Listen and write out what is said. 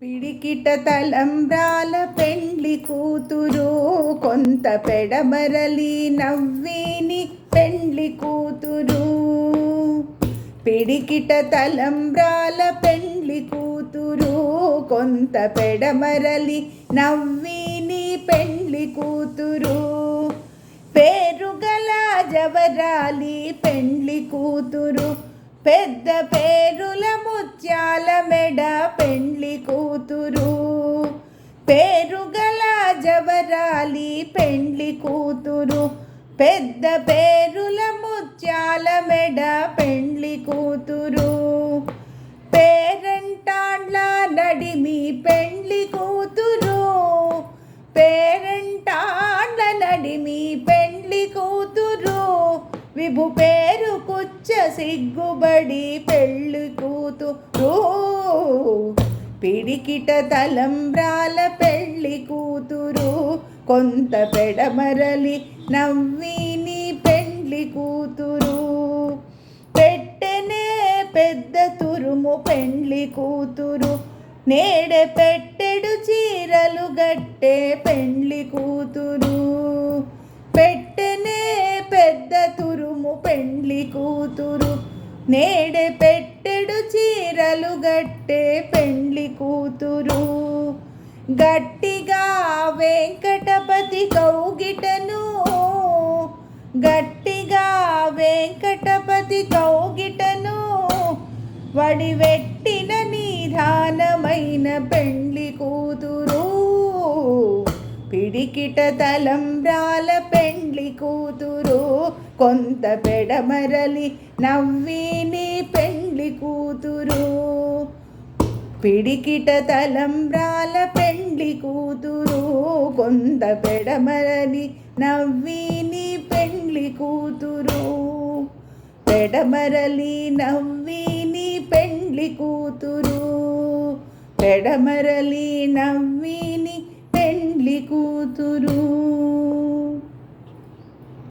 పిడికిట తలంబ్రాల పెండ్లి కూతురు, కొంత పెడమరలి నవ్విని పెండ్లి కూతురు. పిడికిట తలంబ్రాల పెండ్లి కూతురు, కొంత పెడమరలి నవ్విని పెండ్లి కూతురు. పేరుగల జవరాలి పెండ్లి కూతురు, పెద్ద పేరుల ముత్యాల మెడ పెండ్లి కూతురు. పేరుగల జవరాలి పెండ్లి కూతురు, పెద్ద పేరుల ముత్యాల మెడ పెండ్లి కూతురు. పేరంటాండ్ల నడిమి పెండ్లి కూతురు, పేరంటాండ్ల నడిమి పెండ్లి కూతురు. విభు పేరు కుచ్చ సిగ్గుబడి పెళ్ళి కూతురు. పిడికిట తలంబ్రాల పెళ్ళి కూతురు, కొంత పెడమరలి నవ్విని పెండ్లి కూతురు. పెట్టెనే పెద్ద తురుము పెండ్లి కూతురు, నేడె పెట్టెడు చీరలు గట్టే పెండ్లి కూతురు. పెట్టెనే పెద్ద తురుము పెండ్లి కూతురు, నేడె పెట్టెడు చీరలు గట్టే పెండ్లి కూతురు. గట్టిగా వెంకటపతి కౌగిటను, గట్టిగా వెంకటపతి కౌగిటను, వడివెట్టిన నిధానమైన పెండ్లి కూతురు. పిడికిట తలంబ్రాల పెండ్లి కూతురు, కొంత పెడమరలి నవ్విని పెండ్లి కూతురు. పిడికిట తలంబ్రాల పెండ్లి కూతురు, కొంత పెడమరలి నవ్విని పెండ్లి కూతురు. పెడమరలి నవ్విని పెండ్లి కూతురు, పెడమరలి నవ్విని పెండ్లి కూతురు.